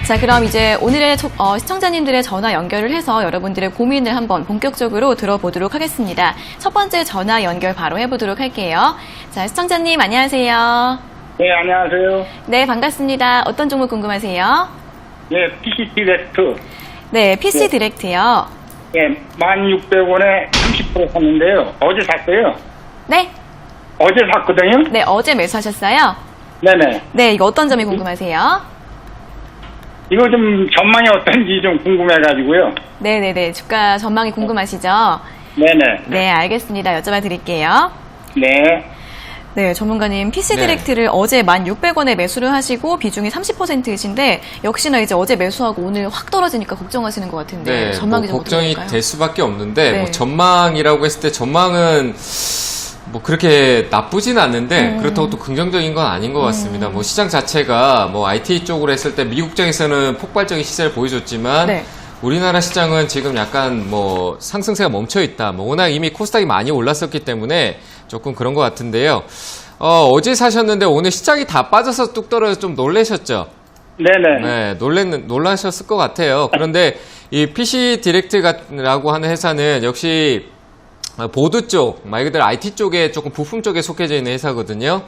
자, 그럼 이제 오늘의 시청자님들의 전화 연결을 해서 여러분들의 고민을 한번 본격적으로 들어보도록 하겠습니다. 첫 번째 전화 연결 바로 해보도록 할게요. 자, 시청자님 안녕하세요. 네, 안녕하세요. 네, 반갑습니다. 어떤 종목 궁금하세요? 예, PC 디렉트. 네, PC 디렉트요. 예, 1,600원에 30% 샀는데요. 어제 샀어요. 네? 어제 샀거든요. 네, 어제 매수하셨어요? 네네. 네, 이거 어떤 점이 궁금하세요? 이거 좀 전망이 어떤지 좀 궁금해가지고요. 네네네, 주가 전망이 궁금하시죠? 네네. 네, 알겠습니다. 여쭤봐 드릴게요. 네. 네, 전문가님, PC 네. 디렉트를 어제 1,600원에 매수를 하시고 비중이 30%이신데 역시나 이제 어제 매수하고 오늘 확 떨어지니까 걱정하시는 것 같은데 전망이 좀 걱정이 어떻게 될까요? 될 수밖에 없는데 네. 뭐 전망이라고 했을 때 전망은 뭐 그렇게 나쁘진 않는데 그렇다고 또 긍정적인 건 아닌 것 같습니다. 뭐 시장 자체가 뭐 IT 쪽으로 했을 때 미국장에서는 폭발적인 시세를 보여줬지만 네. 우리나라 시장은 지금 약간 뭐 상승세가 멈춰 있다. 뭐 워낙 이미 코스닥이 많이 올랐었기 때문에 조금 그런 것 같은데요. 어제 사셨는데 오늘 시장이 다 빠져서 뚝 떨어져서 좀 놀라셨죠? 네네. 네, 놀라셨을 것 같아요. 그런데 이 PC 디렉트라고 하는 회사는 역시 보드 쪽, 말 그대로 IT 쪽에 조금 부품 쪽에 속해져 있는 회사거든요.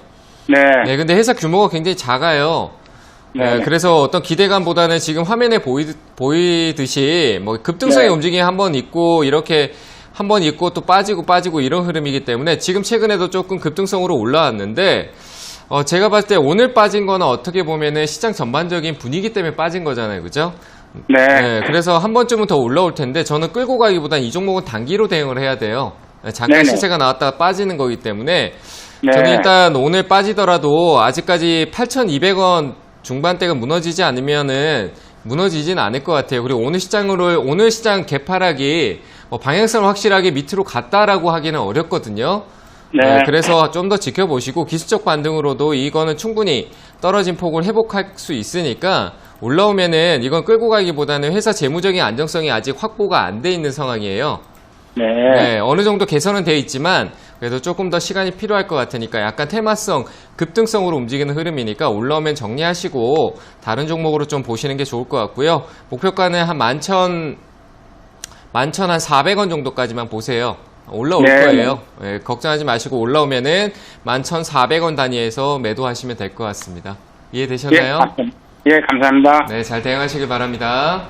네. 네, 근데 회사 규모가 굉장히 작아요. 네, 그래서 어떤 기대감보다는 지금 화면에 보이듯이 뭐 급등성의 네. 움직임이 한번 있고 이렇게 한번 있고 또 빠지고 이런 흐름이기 때문에 지금 최근에도 조금 급등성으로 올라왔는데 제가 봤을 때 오늘 빠진 거는 어떻게 보면은 시장 전반적인 분위기 때문에 빠진 거잖아요. 그죠? 네. 네, 그래서 한 번쯤은 더 올라올 텐데 저는 끌고 가기보단 이 종목은 단기로 대응을 해야 돼요. 잠깐 네네. 시세가 나왔다가 빠지는 거기 때문에 네. 저는 일단 오늘 빠지더라도 아직까지 8,200원 중반대가 무너지지 않으면은 무너지진 않을 것 같아요. 그리고 오늘 시장 개파락이 방향성을 확실하게 밑으로 갔다라고 하기는 어렵거든요. 네. 그래서 좀 더 지켜보시고 기술적 반등으로도 이거는 충분히 떨어진 폭을 회복할 수 있으니까 올라오면은 이건 끌고 가기보다는 회사 재무적인 안정성이 아직 확보가 안 돼 있는 상황이에요. 네. 네, 어느 정도 개선은 돼 있지만 그래도 조금 더 시간이 필요할 것 같으니까 약간 테마성, 급등성으로 움직이는 흐름이니까 올라오면 정리하시고 다른 종목으로 좀 보시는 게 좋을 것 같고요. 목표가는 한 11,400원 정도까지만 보세요. 올라올 네. 거예요. 네, 걱정하지 마시고 올라오면은 11,400원 단위에서 매도하시면 될 것 같습니다. 이해되셨나요? 예, 감사합니다. 네, 잘 대응하시길 바랍니다.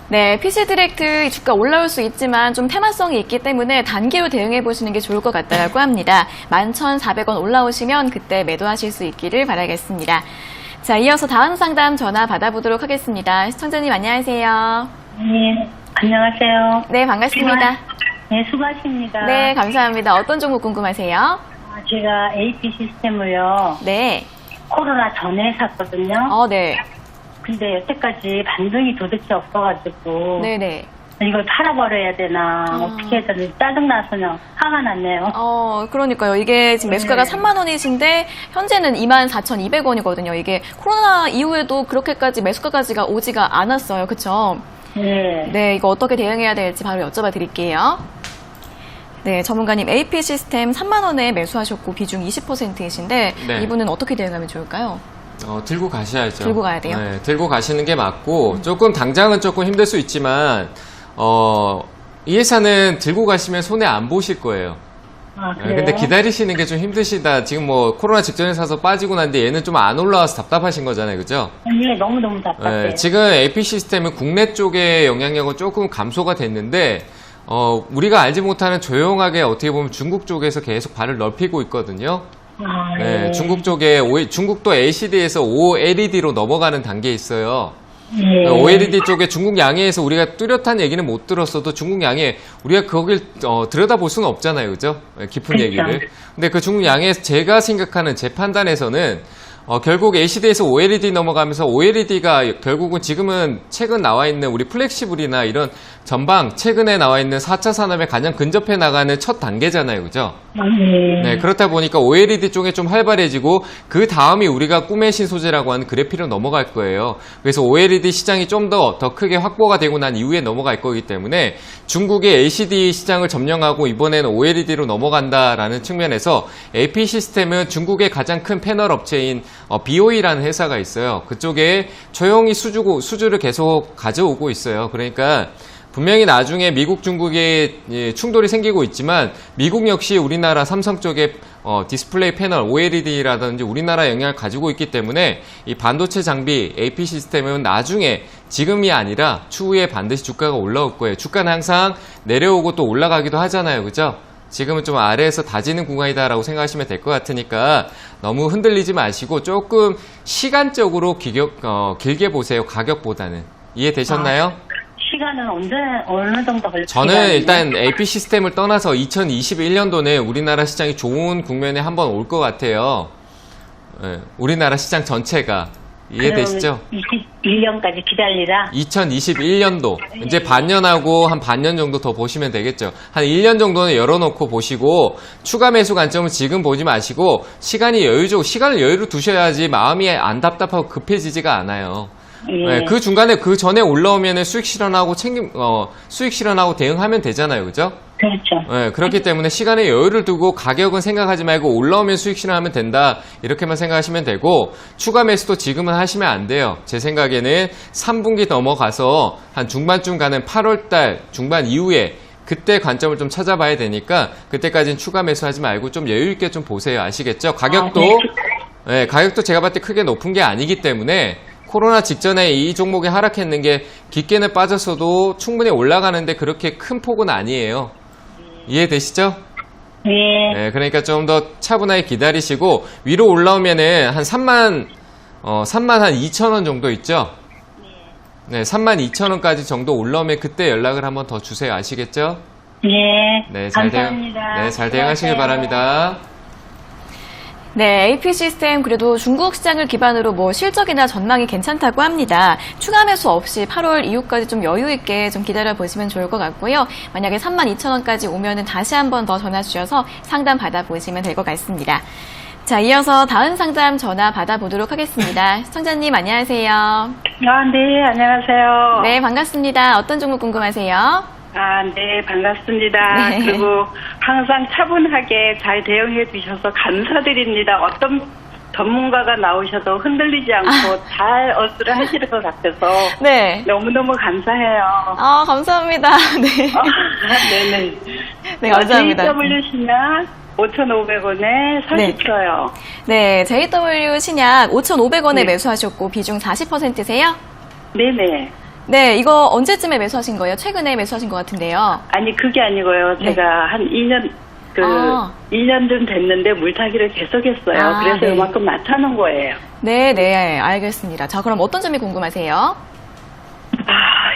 네, PC 디렉트 주가 올라올 수 있지만 좀 테마성이 있기 때문에 단기로 대응해 보시는 게 좋을 것 같다고 합니다. 11,400원 올라오시면 그때 매도하실 수 있기를 바라겠습니다. 자, 이어서 다음 상담 전화 받아보도록 하겠습니다. 시청자님 안녕하세요. 네, 안녕하세요. 네, 반갑습니다. 네, 수고하십니다. 네, 감사합니다. 어떤 종목 궁금하세요? 제가 AP 시스템을요, 네. 코로나 전에 샀거든요. 네. 근데 여태까지 반등이 도대체 없어가지고, 네네. 이걸 팔아버려야 되나, 어떻게 해야 되나, 짜증나서 그냥 화가 났네요. 그러니까요. 이게 지금 매수가가 3만 원이신데 현재는 24,200원이거든요. 이게 코로나 이후에도 그렇게까지 매수가까지가 오지가 않았어요. 그쵸? 네. 네, 이거 어떻게 대응해야 될지 바로 여쭤봐 드릴게요. 네, 전문가님 AP 시스템 3만 원에 매수하셨고 비중 20%이신데 네. 이분은 어떻게 대응하면 좋을까요? 들고 가셔야죠. 들고 가야 돼요? 네, 들고 가시는 게 맞고, 조금 당장은 조금 힘들 수 있지만, 이 회사는 들고 가시면 손해 안 보실 거예요. 그래요? 근데 기다리시는 게 좀 힘드시다. 지금 뭐 코로나 직전에 사서 빠지고 난데 얘는 좀 안 올라와서 답답하신 거잖아요. 그죠? 네, 너무너무 답답해요. 지금 AP 시스템은 국내 쪽의 영향력은 조금 감소가 됐는데, 우리가 알지 못하는 조용하게 어떻게 보면 중국 쪽에서 계속 발을 넓히고 있거든요. 네, 중국도 LCD에서 OLED로 넘어가는 단계에 있어요. 네. OLED 쪽에 중국 양해에서 우리가 뚜렷한 얘기는 못 들었어도 중국 양해 우리가 거길 들여다볼 수는 없잖아요, 그죠? 깊은 그렇죠. 얘기를. 근데 그 중국 양해에서 제가 생각하는 제 판단에서는 결국 LCD에서 OLED 넘어가면서 OLED가 결국은 지금은 최근 나와 있는 우리 플렉시블이나 이런 전방 최근에 나와 있는 4차 산업에 가장 근접해 나가는 첫 단계잖아요, 그죠? 네, 그렇다 보니까 OLED 쪽에 좀 활발해지고 그 다음이 우리가 꿈의 신소재라고 하는 그래픽으로 넘어갈 거예요. 그래서 OLED 시장이 좀 더 크게 확보가 되고 난 이후에 넘어갈 거기 때문에 중국의 LCD 시장을 점령하고 이번에는 OLED로 넘어간다라는 측면에서 AP 시스템은 중국의 가장 큰 패널 업체인 BOE라는 회사가 있어요. 그쪽에 조용히 수주를 계속 가져오고 있어요. 그러니까 분명히 나중에 미국, 중국에 충돌이 생기고 있지만 미국 역시 우리나라 삼성 쪽에 디스플레이 패널, OLED라든지 우리나라 영향을 가지고 있기 때문에 이 반도체 장비, AP 시스템은 나중에 지금이 아니라 추후에 반드시 주가가 올라올 거예요. 주가는 항상 내려오고 또 올라가기도 하잖아요. 그죠? 지금은 좀 아래에서 다지는 구간이다라고 생각하시면 될 것 같으니까 너무 흔들리지 마시고 조금 시간적으로 길게 보세요. 가격보다는. 이해되셨나요? 시간은 어느 정도 걸릴까요? 저는 일단 AP 시스템을 떠나서 2021년도에 우리나라 시장이 좋은 국면에 한번 올 것 같아요. 네, 우리나라 시장 전체가. 이해되시죠? 21년까지 기다리라? 2021년도. 이제 반년하고 한 반년 정도 더 보시면 되겠죠. 한 1년 정도는 열어놓고 보시고 추가 매수 관점은 지금 보지 마시고 시간을 여유로 두셔야지 마음이 안 답답하고 급해지지가 않아요. 네, 그 중간에 그 전에 올라오면 수익 실현하고 대응하면 되잖아요. 그죠? 그렇죠. 네, 그렇기 때문에 시간에 여유를 두고 가격은 생각하지 말고 올라오면 수익 실현하면 된다. 이렇게만 생각하시면 되고 추가 매수도 지금은 하시면 안 돼요. 제 생각에는 3분기 넘어가서 한 중반쯤 가는 8월달 중반 이후에 그때 관점을 좀 찾아봐야 되니까 그때까지는 추가 매수하지 말고 좀 여유 있게 좀 보세요. 아시겠죠? 가격도 네, 가격도 제가 봤을 때 크게 높은 게 아니기 때문에 코로나 직전에 이 종목이 하락했는 게 깊게는 빠졌어도 충분히 올라가는데 그렇게 큰 폭은 아니에요. 이해되시죠? 네, 그러니까 좀 더 차분하게 기다리시고 위로 올라오면은 한 3만 한 2천 원 정도 있죠? 네, 3만 2천 원까지 정도 올라오면 그때 연락을 한번 더 주세요. 아시겠죠? 네, 감사합니다. 잘 대응하시길 바랍니다. 네, AP 시스템 그래도 중국 시장을 기반으로 실적이나 전망이 괜찮다고 합니다. 추가 매수 없이 8월 이후까지 좀 여유 있게 좀 기다려 보시면 좋을 것 같고요. 만약에 32,000원까지 오면은 다시 한번 더 전화 주셔서 상담 받아 보시면 될 것 같습니다. 자, 이어서 다음 상담 전화 받아보도록 하겠습니다. 시청자님 안녕하세요. 네, 안녕하세요. 네, 반갑습니다. 어떤 종목 궁금하세요? 네, 반갑습니다. 네. 그리고 항상 차분하게 잘 대응해 주셔서 감사드립니다. 어떤 전문가가 나오셔도 흔들리지 않고 잘 어스를 하시는 것 같아서 네. 너무너무 감사해요. 감사합니다. 네. 네네. 네, 감사합니다. JW 신약 5,500원에 사셨어요. 네, JW 신약 5,500원에 네. 매수하셨고 비중 40%세요? 네네. 네, 이거 언제쯤에 매수하신 거예요? 최근에 매수하신 것 같은데요. 아니, 그게 아니고요. 네. 제가 한 2년, 1년쯤 됐는데 물타기를 계속했어요. 그래서 네. 이만큼 맞춰놓은 거예요. 네, 알겠습니다. 자, 그럼 어떤 점이 궁금하세요?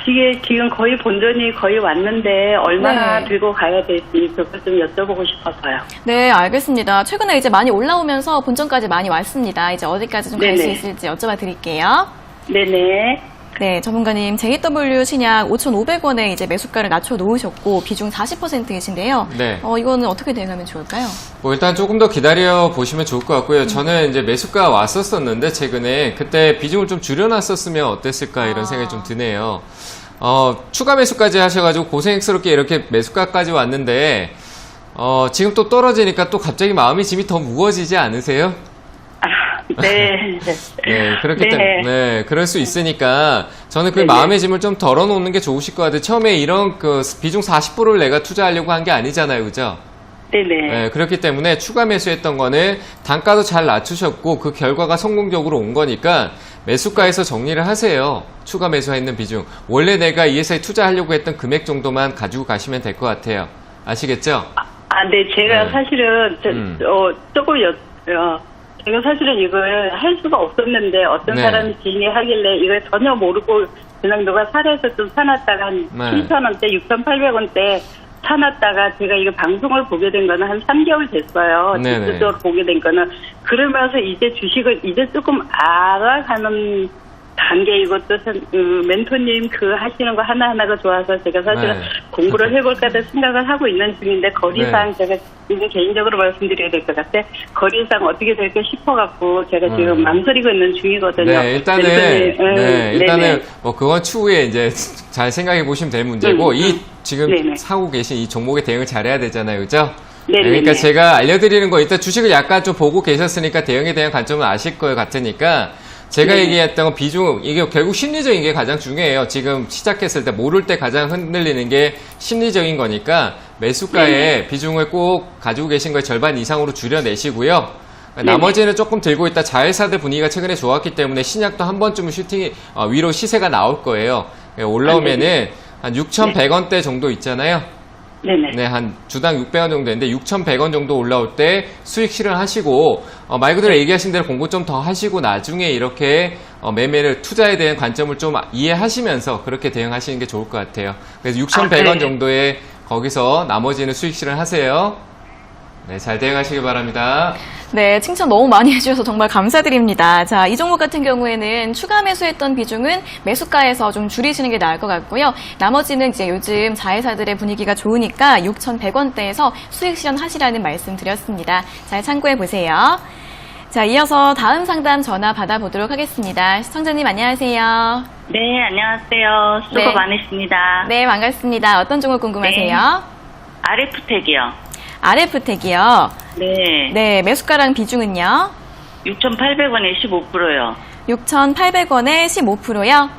이게 지금 거의 본전이 거의 왔는데 얼마나 네. 들고 가야 될지 그걸 좀 여쭤보고 싶어서요. 네, 알겠습니다. 최근에 이제 많이 올라오면서 본전까지 많이 왔습니다. 이제 어디까지 좀 갈 수 네네. 있을지 여쭤봐 드릴게요. 네네. 네, 전문가님, JW 신약 5,500원에 이제 매수가를 낮춰 놓으셨고 비중 40%이신데요. 네. 이거는 어떻게 대응하면 좋을까요? 일단 조금 더 기다려 보시면 좋을 것 같고요. 저는 이제 매수가 왔었었는데 최근에 그때 비중을 좀 줄여놨었으면 어땠을까 이런 생각이 좀 드네요. 추가 매수까지 하셔가지고 고생스럽게 이렇게 매수가까지 왔는데 지금 또 떨어지니까 또 갑자기 마음이 짐이 더 무거워지지 않으세요? 네. 네, 그렇기 네. 때문에, 그럴 수 있으니까, 저는 그 네네. 마음의 짐을 좀 덜어놓는 게 좋으실 것 같아요. 처음에 이런 비중 40%를 내가 투자하려고 한 게 아니잖아요, 그죠? 네네. 네, 그렇기 때문에 추가 매수했던 거는 단가도 잘 낮추셨고, 그 결과가 성공적으로 온 거니까, 매수가에서 정리를 하세요. 추가 매수했는 비중. 원래 내가 이 회사에 투자하려고 했던 금액 정도만 가지고 가시면 될 것 같아요. 아시겠죠? 네, 제가 네. 사실은, 조금 제가 사실은 이걸 할 수가 없었는데 어떤 네. 사람이 진행하길래 이걸 전혀 모르고 그냥 누가 사려서 좀 사놨다가 한 네. 7,000원대, 6,800원대 사놨다가 제가 이거 방송을 보게 된 거는 한 3개월 됐어요. 네네. 직접적으로 보게 된 거는. 그러면서 이제 주식을 이제 조금 알아가는 단계 이것도 멘토님 그 하시는 거 하나하나가 좋아서 제가 사실은 네. 공부를 해볼까 생각을 하고 있는 중인데 거리상 제가 지금 개인적으로 말씀드려야 될 것 같아. 거리상 어떻게 될까 싶어갖고 제가 지금 망설이고 있는 중이거든요. 네, 일단은, 일단은, 뭐, 그건 추후에 이제 잘 생각해 보시면 될 문제고, 이, 지금 네네. 사고 계신 이 종목에 대응을 잘해야 되잖아요. 그죠? 네네네. 그러니까 제가 알려드리는 거, 일단 주식을 약간 좀 보고 계셨으니까 대응에 대한 관점을 아실 것 같으니까, 제가 네네. 얘기했던 건 비중, 이게 결국 심리적인 게 가장 중요해요. 지금 시작했을 때, 모를 때 가장 흔들리는 게 심리적인 거니까, 매수가의 비중을 꼭 가지고 계신 거의 절반 이상으로 줄여내시고요. 나머지는 조금 들고 있다. 자회사들 분위기가 최근에 좋았기 때문에 신약도 한 번쯤은 위로 시세가 나올 거예요. 올라오면은 한 6,100원대 정도 있잖아요. 네네. 네, 한 주당 600원 정도 되는데 6,100원 정도 올라올 때 수익 실현하시고 말 그대로 얘기하신 대로 공부 좀 더 하시고 나중에 이렇게 매매를 투자에 대한 관점을 좀 이해하시면서 그렇게 대응하시는 게 좋을 것 같아요. 그래서 6,100원 네. 정도에 거기서 나머지는 수익 실현하세요. 네, 잘 대응하시기 바랍니다. 네, 칭찬 너무 많이 해주셔서 정말 감사드립니다. 자, 이 종목 같은 경우에는 추가 매수했던 비중은 매수가에서 좀 줄이시는 게 나을 것 같고요. 나머지는 이제 요즘 자회사들의 분위기가 좋으니까 6,100원대에서 수익 실현하시라는 말씀 드렸습니다. 잘 참고해 보세요. 자, 이어서 다음 상담 전화 받아보도록 하겠습니다. 시청자님 안녕하세요. 네, 안녕하세요. 수고 네. 많으십니다. 네, 반갑습니다. 어떤 종목 궁금하세요? RF텍이요. RF텍이요. 네. 네, 매수가랑 비중은요? 6,800원에 15%요. 6,800원에 15%요?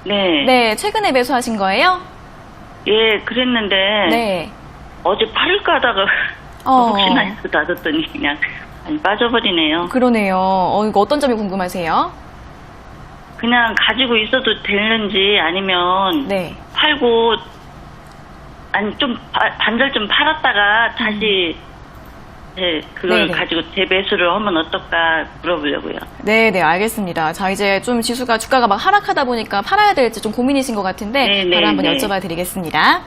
네. 네, 최근에 매수하신 거예요? 예, 그랬는데 네. 어제 팔을까 하다가 혹시나 해서 놔뒀더니 그냥 많이 빠져버리네요. 그러네요. 이거 어떤 점이 궁금하세요? 그냥 가지고 있어도 되는지 아니면 네. 팔고 아니 좀 반절 좀 팔았다가 다시 그걸 네네. 가지고 재배수를 하면 어떨까 물어보려고요. 네, 알겠습니다. 자, 이제 좀 주가가 막 하락하다 보니까 팔아야 될지 좀 고민이신 것 같은데 네네, 바로 한번 네. 여쭤봐 드리겠습니다.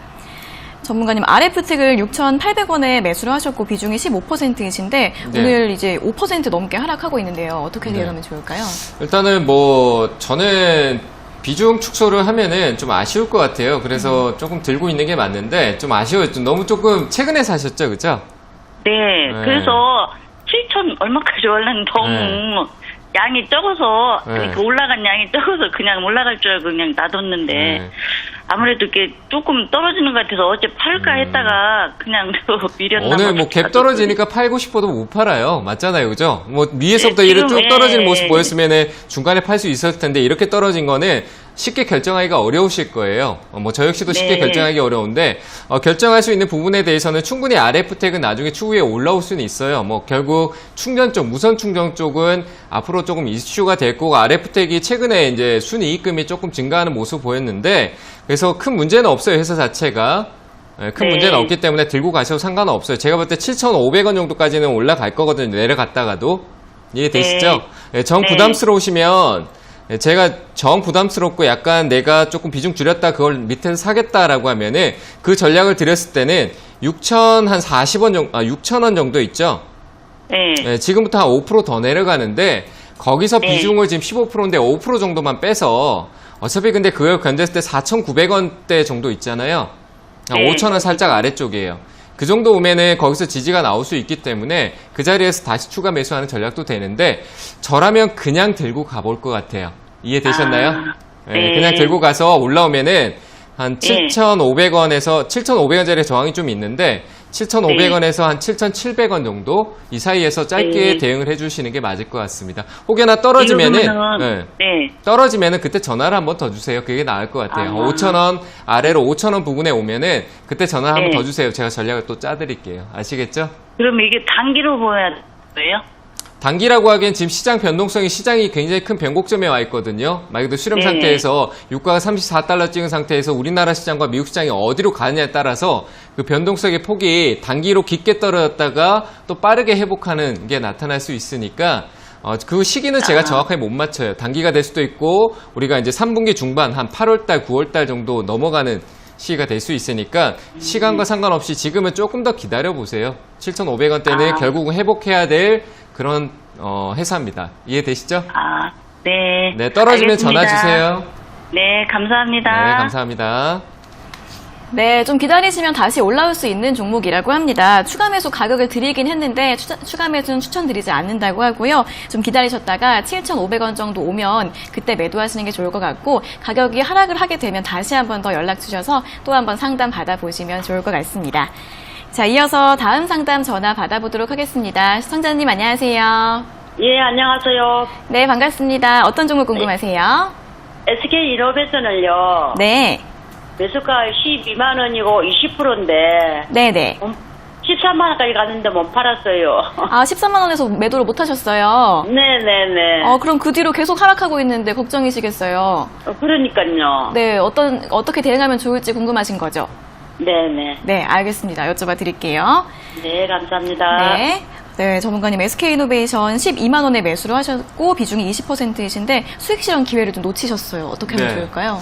전문가님, RF텍을 6,800원에 매수를 하셨고 비중이 15%이신데 네. 오늘 이제 5% 넘게 하락하고 있는데요. 어떻게 네. 대응하면 좋을까요? 일단은 저는 비중 축소를 하면은 좀 아쉬울 것 같아요. 그래서 조금 들고 있는 게 맞는데 좀 아쉬워요. 너무 조금 최근에 사셨죠, 그죠? 네, 네. 그래서 7천 얼마까지 원래는 너무 양이 적어서 네. 이렇게 올라간 양이 적어서 그냥 올라갈 줄 알고 그냥 놔뒀는데 네. 아무래도 이렇게 조금 떨어지는 것 같아서 어제 팔까 했다가 그냥 미렸나 오늘 봐. 갭 떨어지니까 팔고 싶어도 못 팔아요. 맞잖아요, 그죠? 위에서부터 네, 이렇게 쭉 지금, 떨어지는 예. 모습 보였으면은 중간에 팔 수 있었을 텐데 이렇게 떨어진 거는 쉽게 결정하기가 어려우실 거예요. 저 역시도 쉽게 네. 결정하기 어려운데 결정할 수 있는 부분에 대해서는 충분히 RF텍은 나중에 추후에 올라올 수는 있어요. 결국 충전 쪽, 무선 충전 쪽은 앞으로 조금 이슈가 될 거고 RF텍이 최근에 이제 순이익금이 조금 증가하는 모습 보였는데 그래서 큰 문제는 없어요, 회사 자체가. 큰 네. 문제는 없기 때문에 들고 가셔도 상관은 없어요. 제가 볼 때 7,500원 정도까지는 올라갈 거거든요. 내려갔다가도. 이해되시죠? 정 네. 부담스러우시면 제가 정 부담스럽고 약간 내가 조금 비중 줄였다 그걸 밑에서 사겠다라고 하면은 그 전략을 드렸을 때는 6,040원 정도 있죠? 네. 지금부터 한 5% 더 내려가는데 거기서 네. 비중을 지금 15%인데 5% 정도만 빼서 어차피 근데 그걸 견뎠을 때 4,900원대 정도 있잖아요. 네. 5,000원 살짝 아래쪽이에요. 그 정도 오면은 거기서 지지가 나올 수 있기 때문에 그 자리에서 다시 추가 매수하는 전략도 되는데 저라면 그냥 들고 가볼 것 같아요. 이해되셨나요? 네. 그냥 들고 가서 올라오면은 한 네. 7,500원에서 7,500원짜리 저항이 좀 있는데 7,500원에서 한 7,700원 정도 이 사이에서 짧게 네. 대응을 해주시는 게 맞을 것 같습니다. 혹여나 떨어지면은 이러면은, 네. 떨어지면은 그때 전화를 한번 더 주세요. 그게 나을 것 같아요. 5,000원 아래로 5,000원 부근에 오면은 그때 전화를 한번 네. 더 주세요. 제가 전략을 또 짜드릴게요. 아시겠죠? 그럼 이게 단기로 보여야 돼요? 단기라고 하기엔 지금 시장이 굉장히 큰 변곡점에 와 있거든요. 말 그대로 수렴 네. 상태에서 유가가 34달러 찍은 상태에서 우리나라 시장과 미국 시장이 어디로 가느냐에 따라서 그 변동성의 폭이 단기로 깊게 떨어졌다가 또 빠르게 회복하는 게 나타날 수 있으니까 그 시기는 제가 정확하게 못 맞춰요. 단기가 될 수도 있고 우리가 이제 3분기 중반 한 8월달, 9월달 정도 넘어가는 시기가 될 수 있으니까 시간과 상관없이 지금은 조금 더 기다려 보세요. 7,500원대는 결국은 회복해야 될 그런 회사입니다. 이해되시죠? 네. 네, 떨어지면 전화 알겠습니다. 주세요. 네, 감사합니다. 네, 감사합니다. 네, 좀 기다리시면 다시 올라올 수 있는 종목이라고 합니다. 추가 매수 가격을 드리긴 했는데 추가 매수는 추천드리지 않는다고 하고요. 좀 기다리셨다가 7,500원 정도 오면 그때 매도하시는 게 좋을 것 같고 가격이 하락을 하게 되면 다시 한 번 더 연락 주셔서 또 한 번 상담 받아보시면 좋을 것 같습니다. 자, 이어서 다음 상담 전화 받아보도록 하겠습니다. 시청자님 안녕하세요. 예, 안녕하세요. 네, 반갑습니다. 어떤 종목 궁금하세요? SK 이노베이션을요. 네, 매수가 12만 원이고 20%인데 네네. 13만 원까지 갔는데 못 팔았어요. 아, 13만 원에서 매도를 못 하셨어요? 네네네. 그럼 그 뒤로 계속 하락하고 있는데 걱정이시겠어요? 그러니까요. 네, 어떻게 대응하면 좋을지 궁금하신 거죠? 네네. 네, 알겠습니다. 여쭤봐 드릴게요. 네, 감사합니다. 네. 네, 전문가님 SK이노베이션 12만 원에 매수를 하셨고 비중이 20%이신데 수익 실현 기회를 좀 놓치셨어요. 어떻게 하면 네. 좋을까요?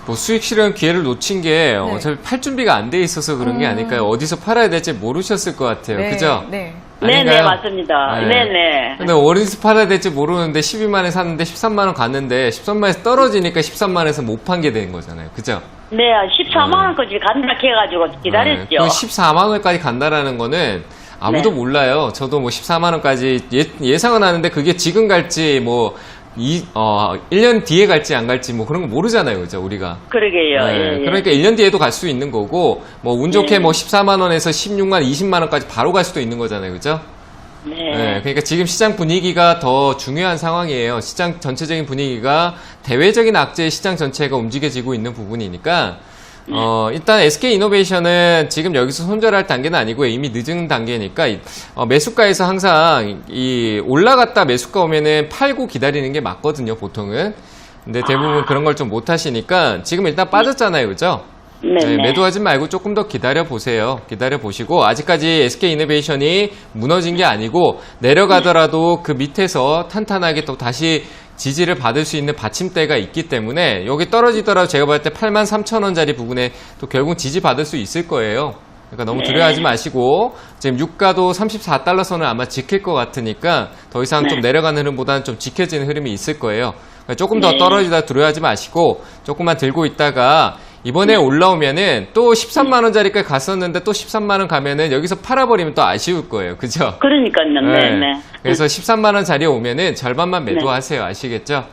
뭐 수익 실현 기회를 놓친 게 어차피 팔 준비가 안 돼 있어서 그런 게 아닐까요? 어디서 팔아야 될지 모르셨을 것 같아요. 네, 그죠? 네. 네네, 아닌가요? 맞습니다. 네네. 근데 어디서 팔아야 될지 모르는데 12만에 샀는데 13만 원 갔는데 13만에서 떨어지니까 13만에서 못 판 게 된 거잖아요. 그죠? 네, 14만 원까지 간다 해가지고 기다렸죠. 그 14만 원까지 간다라는 거는 아무도 네. 몰라요. 저도 뭐 14만 원까지 예상은 하는데 그게 지금 갈지 뭐 1년 뒤에 갈지 안 갈지 뭐 그런 거 모르잖아요. 그죠? 우리가. 그러게요. 네, 예, 예. 그러니까 1년 뒤에도 갈 수 있는 거고 뭐 운 좋게 뭐 14만 원에서 16만, 20만 원까지 바로 갈 수도 있는 거잖아요. 그죠? 네. 네, 그러니까 지금 시장 분위기가 더 중요한 상황이에요. 시장 전체적인 분위기가 대외적인 악재의 시장 전체가 움직여지고 있는 부분이니까 일단 SK이노베이션은 지금 여기서 손절할 단계는 아니고 이미 늦은 단계니까 매수가에서 항상 이 올라갔다 매수가 오면은 팔고 기다리는 게 맞거든요, 보통은. 근데 대부분 그런 걸 좀 못 하시니까 지금 일단 빠졌잖아요, 그죠? 네네. 매도하지 말고 조금 더 기다려 보세요. 기다려 보시고 아직까지 SK이노베이션이 무너진 게 아니고 내려가더라도 그 밑에서 탄탄하게 또 다시 지지를 받을 수 있는 받침대가 있기 때문에 여기 떨어지더라도 제가 봤을 때 83,000원짜리 부분에 또 결국 지지 받을 수 있을 거예요. 그러니까 너무 두려워하지 마시고 지금 유가도 34달러 선을 아마 지킬 것 같으니까 더 이상 좀 내려가는 흐름보다는 좀 지켜지는 흐름이 있을 거예요. 그러니까 조금 더 떨어지다 두려워하지 마시고 조금만 들고 있다가 이번에 올라오면은 또 13만 원짜리까지 갔었는데 또 13만 원 가면은 여기서 팔아버리면 또 아쉬울 거예요. 그죠? 그러니까요. 네네. 그래서 13만 원 자리에 오면은 절반만 매도하세요. 아시겠죠?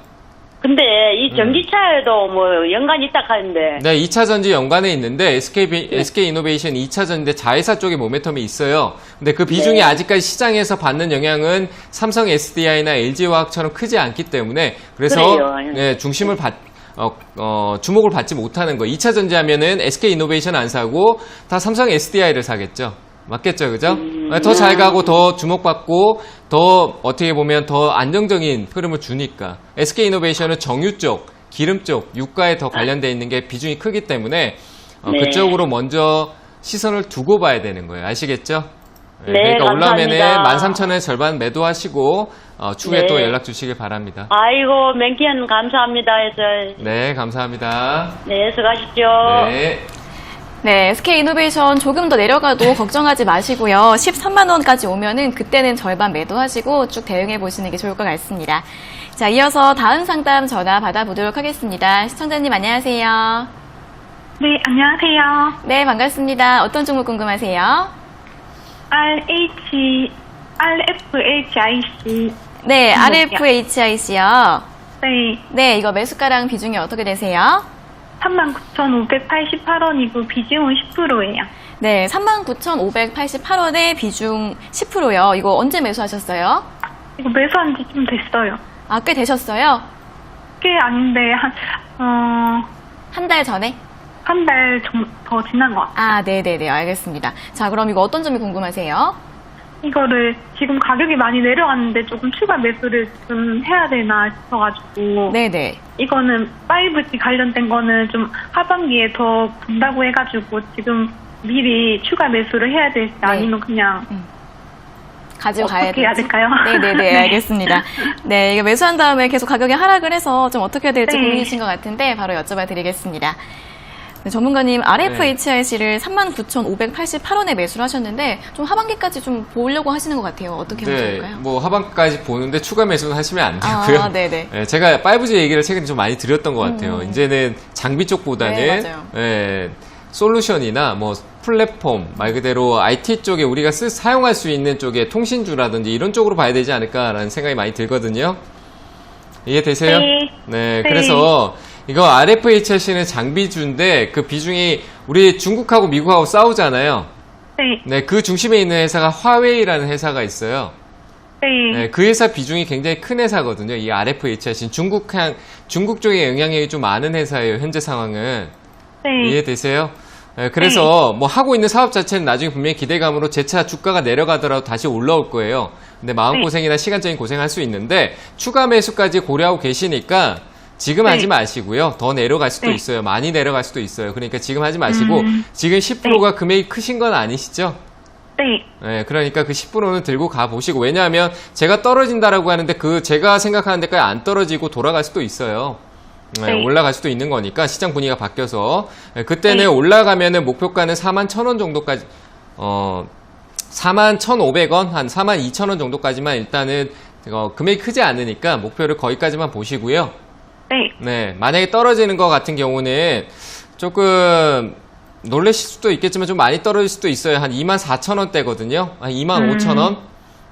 근데 이 전기차에도 뭐 연관이 있다 하는데. 네, 2차 전지 연관에 있는데 SK이노베이션 2차 전지인데 자회사 쪽에 모멘텀이 있어요. 근데 그 비중이 아직까지 시장에서 받는 영향은 삼성 SDI나 LG화학처럼 크지 않기 때문에 그래서 그래요. 네, 중심을 주목을 받지 못하는 거. 2차 전지 하면은 SK이노베이션 안 사고 다 삼성 SDI를 사겠죠. 맞겠죠, 그죠? 더 잘 가고 더 주목받고 더 어떻게 보면 더 안정적인 흐름을 주니까 SK이노베이션은 정유 쪽, 기름 쪽, 유가에 더 관련되어 있는 게 비중이 크기 때문에 그쪽으로 먼저 시선을 두고 봐야 되는 거예요. 아시겠죠? 네, 그러니까 올라오면은 감사합니다. 13,000원의 절반 매도하시고 추후에 네. 또 연락 주시길 바랍니다. 아이고, 맹기현 감사합니다 해서. 네, 감사합니다. 네, 수고하십시오. 네. 네, SK이노베이션 조금 더 내려가도 걱정하지 마시고요. 13만 원까지 오면은 그때는 절반 매도하시고 쭉 대응해 보시는 게 좋을 것 같습니다. 자, 이어서 다음 상담 전화 받아보도록 하겠습니다. 시청자님 안녕하세요. 네, 안녕하세요. 네, 반갑습니다. 어떤 종목 궁금하세요? RFHIC. 네, RFHIC요. 네, 네, 이거 매수가랑 비중이 어떻게 되세요? 39,588원이고 비중은 10%예요. 네, 39,588원에 비중 10%요. 이거 언제 매수하셨어요? 이거 매수한 지 좀 됐어요. 아, 꽤 되셨어요? 꽤 아닌데, 한 달 전에? 한 달 더 지난 것 같아요. 아, 네네네, 알겠습니다. 자, 그럼 이거 어떤 점이 궁금하세요? 이거를 지금 가격이 많이 내려갔는데 조금 추가 매수를 좀 해야 되나 싶어가지고. 네네. 이거는 5G 관련된 거는 좀 하반기에 더 분다고 해가지고 지금 미리 추가 매수를 해야 될지 아니면 그냥 가지고 가야 어떻게 해야 될지? 될까요? 네네네, 네. 알겠습니다. 네, 이거 매수한 다음에 계속 가격이 하락을 해서 좀 어떻게 해야 될지 네. 고민이신 것 같은데 바로 여쭤봐 드리겠습니다. 네, 전문가님 RFHIC를 39,588원에 매수를 하셨는데 좀 하반기까지 좀 보려고 하시는 것 같아요. 어떻게 하면 좋을까요? 뭐 하반기까지 보는데 추가 매수는 하시면 안 되고요. 네네. 네, 제가 5G 얘기를 최근에 좀 많이 드렸던 것 같아요. 이제는 장비 쪽보다는 네, 맞아요. 솔루션이나 뭐 플랫폼 말 그대로 IT 쪽에 우리가 사용할 수 있는 쪽에 통신주라든지 이런 쪽으로 봐야 되지 않을까라는 생각이 많이 들거든요. 이해되세요? 네, 그래서 이거 RFHIC는 장비주인데 그 비중이 우리 중국하고 미국하고 싸우잖아요. 네, 그 중심에 있는 회사가 화웨이라는 회사가 있어요. 네, 그 회사 비중이 굉장히 큰 회사거든요. 이 RFHIC는 중국 쪽에 영향력이 좀 많은 회사예요. 현재 상황은. 이해되세요? 네, 그래서 뭐 하고 있는 사업 자체는 나중에 분명히 기대감으로 재차 주가가 내려가더라도 다시 올라올 거예요. 근데 마음고생이나 시간적인 고생할 수 있는데 추가 매수까지 고려하고 계시니까 지금 하지 마시고요. 더 내려갈 수도 있어요. 많이 내려갈 수도 있어요. 그러니까 지금 하지 마시고 지금 10%가 금액이 크신 건 아니시죠? 네, 그러니까 그 10%는 들고 가보시고 왜냐하면 제가 떨어진다라고 하는데 그 제가 생각하는 데까지 안 떨어지고 돌아갈 수도 있어요. 네, 올라갈 수도 있는 거니까 시장 분위기가 바뀌어서 그때는 올라가면은 목표가는 41,000원 정도까지 41,500원 한 42,000원 정도까지만 일단은 금액이 크지 않으니까 목표를 거기까지만 보시고요. 네, 만약에 떨어지는 것 같은 경우는 조금 놀라실 수도 있겠지만 좀 많이 떨어질 수도 있어요. 한 24,000원대거든요. 한 25,000원.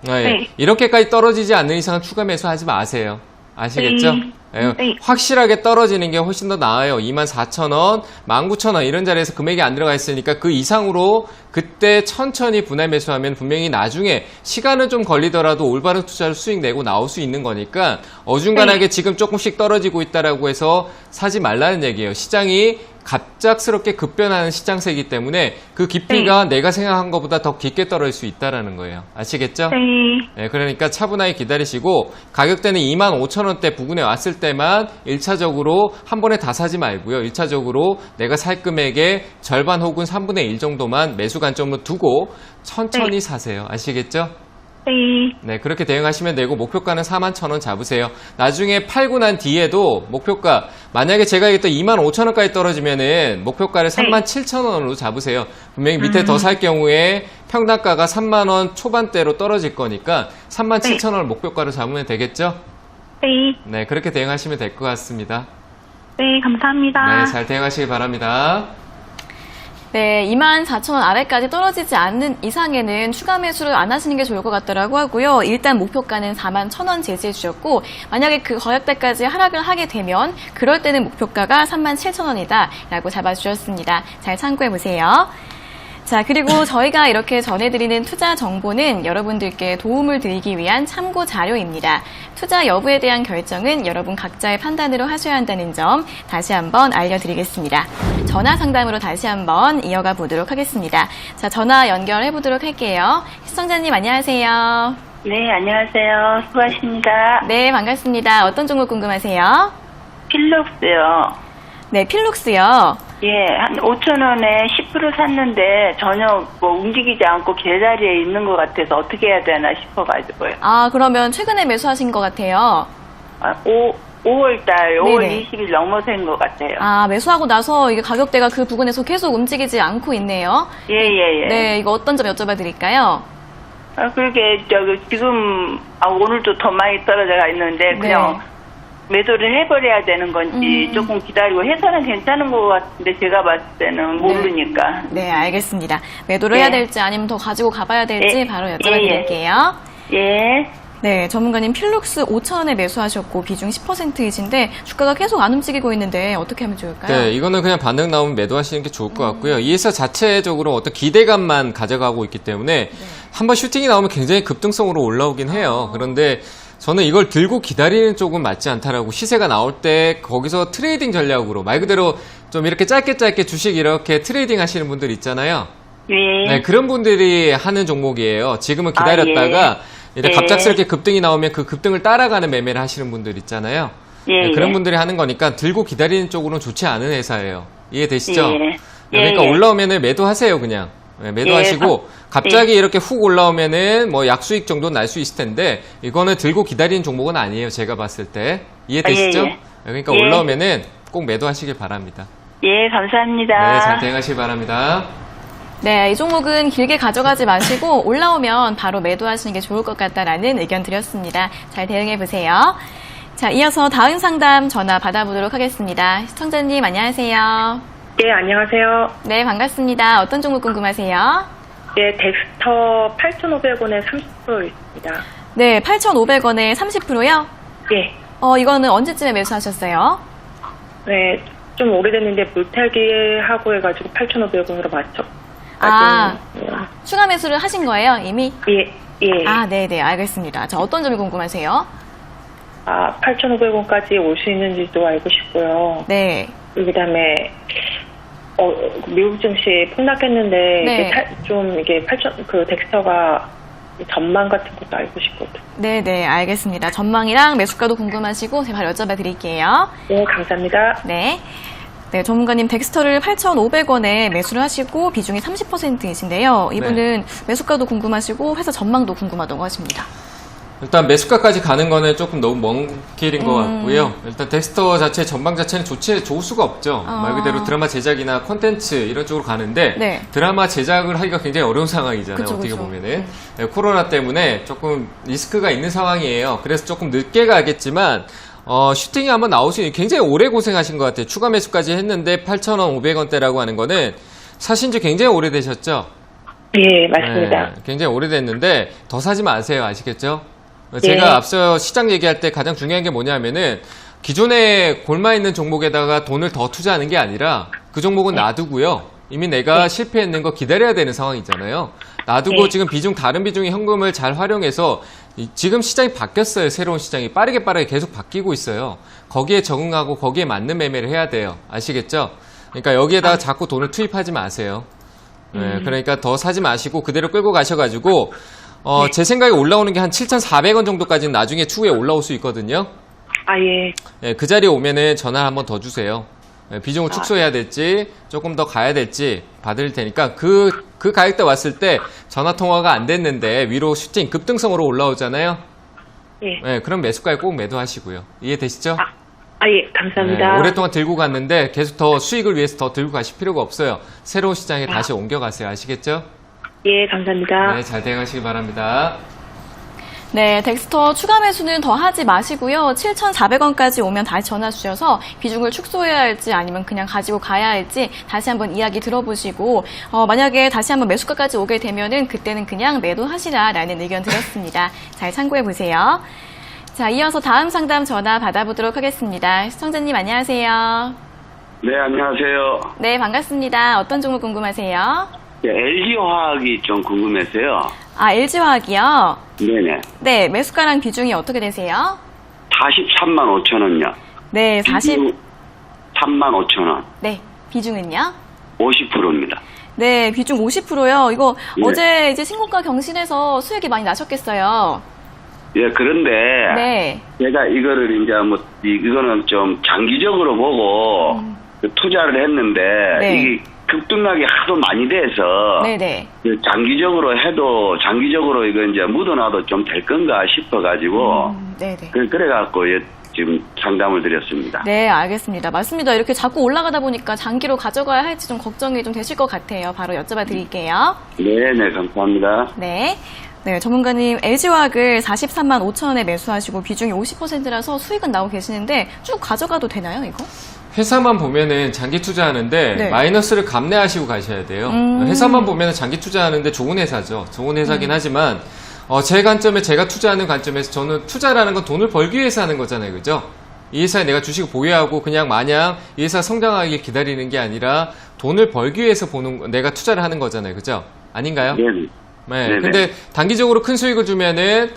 네, 이렇게까지 떨어지지 않는 이상은 추가 매수하지 마세요. 아시겠죠? 네, 확실하게 떨어지는 게 훨씬 더 나아요. 24,000원, 19,000원 이런 자리에서 금액이 안 들어가 있으니까 그 이상으로 그때 천천히 분할 매수하면 분명히 나중에 시간은 좀 걸리더라도 올바른 투자를 수익 내고 나올 수 있는 거니까 어중간하게 지금 조금씩 떨어지고 있다라고 해서 사지 말라는 얘기예요. 시장이 갑작스럽게 급변하는 시장세이기 때문에 그 깊이가 내가 생각한 것보다 더 깊게 떨어질 수 있다라는 거예요. 아시겠죠? 네, 그러니까 차분하게 기다리시고 가격대는 25,000원대 부근에 왔을 때만 1차적으로 한 번에 다 사지 말고요. 1차적으로 내가 살 금액의 절반 혹은 3분의 1 정도만 매수 관점으로 두고 천천히 사세요. 아시겠죠? 네, 그렇게 대응하시면 되고 목표가는 41,000원 잡으세요. 나중에 팔고 난 뒤에도 목표가 만약에 제가 얘기했던 25,000원까지 떨어지면은 목표가를 37,000원으로 잡으세요. 분명히 밑에 더 살 경우에 평당가가 3만원 초반대로 떨어질 거니까 37,000원을 목표가로 잡으면 되겠죠? 네, 그렇게 대응하시면 될 것 같습니다. 감사합니다. 네, 잘 대응하시기 바랍니다. 네, 24,000원 아래까지 떨어지지 않는 이상에는 추가 매수를 안 하시는 게 좋을 것 같더라고 하고요. 일단 목표가는 41,000원 제시해 주셨고 만약에 그 거액대까지 하락을 하게 되면 그럴 때는 목표가가 37,000원이다 라고 잡아주셨습니다. 잘 참고해 보세요. 자, 그리고 저희가 이렇게 전해드리는 투자 정보는 여러분들께 도움을 드리기 위한 참고 자료입니다. 투자 여부에 대한 결정은 여러분 각자의 판단으로 하셔야 한다는 점 다시 한번 알려드리겠습니다. 전화 상담으로 다시 한번 이어가 보도록 하겠습니다. 자, 전화 연결해 보도록 할게요. 시청자님 안녕하세요. 네, 안녕하세요. 수고하십니다. 네, 반갑습니다. 어떤 종목 궁금하세요? 필록스요. 네, 필록스요. 예, 한 5,000원에 10% 샀는데 전혀 뭐 움직이지 않고 제자리에 있는 것 같아서 어떻게 해야 되나 싶어가지고요. 아, 그러면 최근에 매수하신 것 같아요. 5월달, 5월 네네. 20일 넘어선 것 같아요. 아, 매수하고 나서 이게 가격대가 그 부근에서 계속 움직이지 않고 있네요. 예. 네, 이거 어떤 점 여쭤봐 드릴까요? 그러게, 지금, 오늘도 더 많이 떨어져가 있는데, 그냥 매도를 해버려야 되는 건지, 조금 기다리고 해서는 괜찮은 것 같은데, 제가 봤을 때는 모르니까. 네, 알겠습니다. 매도를 해야 될지 아니면 더 가지고 가봐야 될지 바로 여쭤봐 드릴게요. 예. 네, 전문가님 필룩스 5,000원에 매수하셨고 비중 10%이신데 주가가 계속 안 움직이고 있는데 어떻게 하면 좋을까요? 네, 이거는 그냥 반등 나오면 매도하시는 게 좋을 것 같고요. 이 회사 자체적으로 어떤 기대감만 가져가고 있기 때문에 한번 슈팅이 나오면 굉장히 급등성으로 올라오긴 해요. 그런데 저는 이걸 들고 기다리는 쪽은 맞지 않다라고 시세가 나올 때 거기서 트레이딩 전략으로 말 그대로 좀 이렇게 짧게 주식 이렇게 트레이딩 하시는 분들 있잖아요. 네, 그런 분들이 하는 종목이에요. 지금은 기다렸다가 갑작스럽게 급등이 나오면 그 급등을 따라가는 매매를 하시는 분들 있잖아요. 네, 그런 분들이 하는 거니까 들고 기다리는 쪽으로는 좋지 않은 회사예요. 이해되시죠? 그러니까 올라오면은 매도하세요, 그냥. 네, 매도하시고 갑자기 이렇게 훅 올라오면은 뭐 약수익 정도는 날 수 있을 텐데 이거는 들고 기다리는 종목은 아니에요. 제가 봤을 때. 이해되시죠? 그러니까 올라오면은 꼭 매도하시길 바랍니다. 예, 감사합니다. 네, 잘 대응하시기 바랍니다. 네, 이 종목은 길게 가져가지 마시고 올라오면 바로 매도하시는 게 좋을 것 같다라는 의견 드렸습니다. 잘 대응해 보세요. 자, 이어서 다음 상담 전화 받아보도록 하겠습니다. 시청자님 안녕하세요. 네, 안녕하세요. 네, 반갑습니다. 어떤 종목 궁금하세요? 네, 덱스터 8,500원에 30% 있습니다. 네, 8,500원에 30%요? 예. 이거는 언제쯤에 매수하셨어요? 네, 좀 오래됐는데 물타기 하고 해가지고 8,500원으로 맞춰. 아, 추가 매수를 하신 거예요, 이미? 예, 예. 아, 네네, 알겠습니다. 자, 어떤 점이 궁금하세요? 8,500원까지 올 수 있는지도 알고 싶고요. 네. 그다음에 미국 증시 폭락했는데 네. 이게 덱스터가 전망 같은 것도 알고 싶거든요. 네네, 알겠습니다. 전망이랑 매수가도 궁금하시고 제가 바로 여쭤봐 드릴게요. 네, 감사합니다. 네. 네, 전문가님 덱스터를 8,500원에 매수를 하시고 비중이 30%이신데요. 이분은 매수가도 궁금하시고 회사 전망도 궁금하다고 하십니다. 일단 매수가까지 가는 거는 조금 너무 먼 길인 것 같고요. 일단 덱스터 자체 전망 자체는 좋을 수가 없죠. 말 그대로 드라마 제작이나 콘텐츠 이런 쪽으로 가는데 네. 드라마 제작을 하기가 굉장히 어려운 상황이잖아요. 그쵸, 어떻게 그쵸. 보면은 네, 코로나 때문에 조금 리스크가 있는 상황이에요. 그래서 조금 늦게 가겠지만 슈팅이 한번 나올 수 있는 굉장히 오래 고생하신 것 같아요. 추가 매수까지 했는데 8,500원대라고 하는 거는 사신 지 굉장히 오래되셨죠? 예, 맞습니다. 네, 굉장히 오래됐는데 더 사지 마세요. 아시겠죠? 제가 앞서 시장 얘기할 때 가장 중요한 게 뭐냐면은 기존에 골마 있는 종목에다가 돈을 더 투자하는 게 아니라 그 종목은 놔두고요. 이미 내가 실패했는 거 기다려야 되는 상황이잖아요. 놔두고 지금 다른 비중의 현금을 잘 활용해서 지금 시장이 바뀌었어요. 새로운 시장이 빠르게 계속 바뀌고 있어요. 거기에 적응하고 거기에 맞는 매매를 해야 돼요. 아시겠죠? 그러니까 여기에다가 자꾸 돈을 투입하지 마세요. 네, 그러니까 더 사지 마시고 그대로 끌고 가셔가지고 제 생각에 올라오는 게 한 7,400원 정도까지는 나중에 추후에 올라올 수 있거든요. 예. 네, 그 자리에 오면은 전화 한번 더 주세요. 네, 비중을 축소해야 될지 조금 더 가야 될지 받을 테니까 그 가격대 왔을 때 전화 통화가 안 됐는데 위로 슈팅 급등성으로 올라오잖아요. 예. 네, 그럼 매수가에 꼭 매도하시고요. 이해되시죠? 예, 감사합니다. 네, 오랫동안 들고 갔는데 계속 더 수익을 위해서 더 들고 가실 필요가 없어요. 새로운 시장에 다시 옮겨가세요. 아시겠죠? 예, 감사합니다. 네, 잘 대응하시기 바랍니다. 네, 덱스터 추가 매수는 더 하지 마시고요. 7,400원까지 오면 다시 전화 주셔서 비중을 축소해야 할지 아니면 그냥 가지고 가야 할지 다시 한번 이야기 들어보시고 만약에 다시 한번 매수가까지 오게 되면은 그때는 그냥 매도하시라라는 의견 드렸습니다. 잘 참고해 보세요. 자, 이어서 다음 상담 전화 받아보도록 하겠습니다. 시청자님 안녕하세요. 네, 안녕하세요. 네, 반갑습니다. 어떤 종목 궁금하세요? 네, LG화학이 좀 궁금해서요. 아, LG화학이요? 네네. 네, 매수가랑 비중이 어떻게 되세요? 43만 5천 원요. 네, 3만 5천 원. 네, 비중은요? 50%입니다. 네, 비중 50%요. 이거 네. 어제 이제 신고가 경신해서 수익이 많이 나셨겠어요. 예, 그런데 네. 제가 이거를 이제 이거는 좀 장기적으로 보고 그 투자를 했는데 네. 이게 급등락이 하도 많이 돼서 네네. 그 장기적으로 이거 이제 묻어놔도 좀 될 건가 싶어가지고 네네. 그래갖고 지금 상담을 드렸습니다. 네, 알겠습니다. 맞습니다. 이렇게 자꾸 올라가다 보니까 장기로 가져가야 할지 좀 걱정이 좀 되실 것 같아요. 바로 여쭤봐 드릴게요. 네네, 감사합니다. 네. 네, 전문가님 LG화학을 43만 5천 원에 매수하시고 비중이 50%라서 수익은 나오고 계시는데 쭉 가져가도 되나요, 이거? 회사만 보면은 장기 투자하는데 네. 마이너스를 감내하시고 가셔야 돼요. 회사만 보면은 장기 투자하는데 좋은 회사죠. 좋은 회사긴 하지만 제가 투자하는 관점에서 저는 투자라는 건 돈을 벌기 위해서 하는 거잖아요. 그죠? 이 회사에 내가 주식을 보유하고 그냥 마냥 이 회사 성장하길 기다리는 게 아니라 돈을 벌기 위해서 내가 투자를 하는 거잖아요. 그죠? 아닌가요? 네네. 네. 네네. 근데 단기적으로 큰 수익을 주면은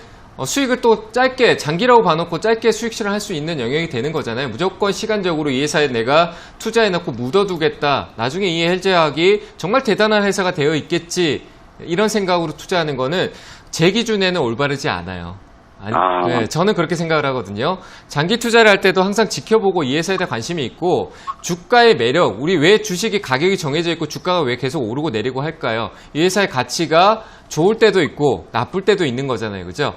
수익을 또 장기라고 봐놓고 짧게 수익 실현을 할 수 있는 영역이 되는 거잖아요. 무조건 시간적으로 이 회사에 내가 투자해놓고 묻어두겠다. 나중에 이 LG화학이 정말 대단한 회사가 되어 있겠지. 이런 생각으로 투자하는 거는 제 기준에는 올바르지 않아요. 네, 저는 그렇게 생각을 하거든요. 장기 투자를 할 때도 항상 지켜보고 이 회사에 대해 관심이 있고 주가의 매력, 우리 왜 주식이 가격이 정해져 있고 주가가 왜 계속 오르고 내리고 할까요? 이 회사의 가치가 좋을 때도 있고 나쁠 때도 있는 거잖아요. 그죠?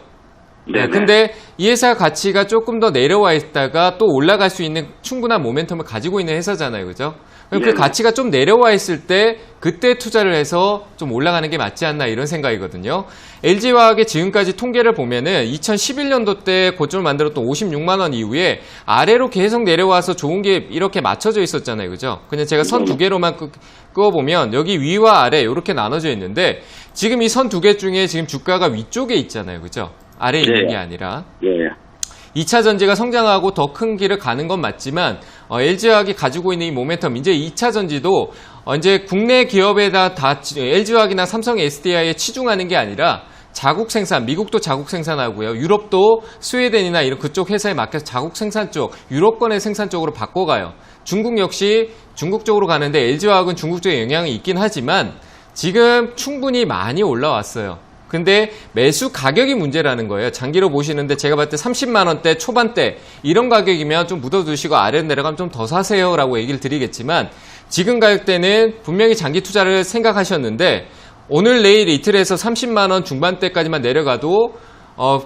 네, 근데 이 회사 가치가 조금 더 내려와 있다가 또 올라갈 수 있는 충분한 모멘텀을 가지고 있는 회사잖아요. 그죠? 그럼 그 가치가 좀 내려와 있을 때 그때 투자를 해서 좀 올라가는 게 맞지 않나 이런 생각이거든요. LG화학의 지금까지 통계를 보면은 2011년도 때 고점을 만들었던 56만 원 이후에 아래로 계속 내려와서 좋은 게 이렇게 맞춰져 있었잖아요. 그죠? 그냥 제가 선 두 개로만 그어보면 여기 위와 아래 이렇게 나눠져 있는데 지금 이 선 두 개 중에 지금 주가가 위쪽에 있잖아요. 그죠? 아래에 있는 게 아니라. 예. 2차 전지가 성장하고 더 큰 길을 가는 건 맞지만 LG화학이 가지고 있는 이 모멘텀 이제 2차 전지도 이제 국내 기업에다 다 LG화학이나 삼성 SDI에 치중하는 게 아니라 자국 생산, 미국도 자국 생산하고요. 유럽도 스웨덴이나 이런 그쪽 회사에 맡겨서 자국 생산 쪽, 유럽권의 생산 쪽으로 바꿔가요. 중국 역시 중국 쪽으로 가는데 LG화학은 중국 쪽에 영향이 있긴 하지만 지금 충분히 많이 올라왔어요. 근데 매수 가격이 문제라는 거예요. 장기로 보시는데 제가 봤을 때 30만 원대 초반대 이런 가격이면 좀 묻어두시고 아래로 내려가면 좀 더 사세요 라고 얘기를 드리겠지만 지금 가격대는 분명히 장기 투자를 생각하셨는데 오늘 내일 이틀에서 30만 원 중반대까지만 내려가도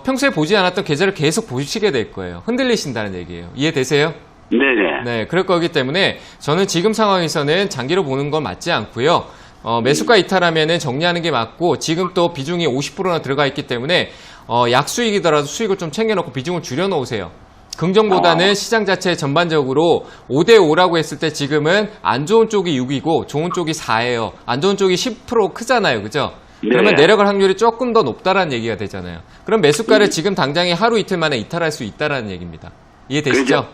평소에 보지 않았던 계좌를 계속 보시게 될 거예요. 흔들리신다는 얘기예요. 이해되세요? 네네. 네, 그럴 거기 때문에 저는 지금 상황에서는 장기로 보는 건 맞지 않고요. 매수가 이탈하면은 정리하는 게 맞고 지금 또 비중이 50%나 들어가 있기 때문에 약수익이더라도 수익을 좀 챙겨놓고 비중을 줄여놓으세요. 긍정보다는 시장 자체 전반적으로 5대5라고 했을 때 지금은 안 좋은 쪽이 6이고 좋은 쪽이 4예요. 안 좋은 쪽이 10% 크잖아요. 그죠? 네. 그러면 내려갈 확률이 조금 더 높다라는 얘기가 되잖아요. 그럼 매수가를 지금 당장에 하루 이틀 만에 이탈할 수 있다라는 얘기입니다. 이해되시죠?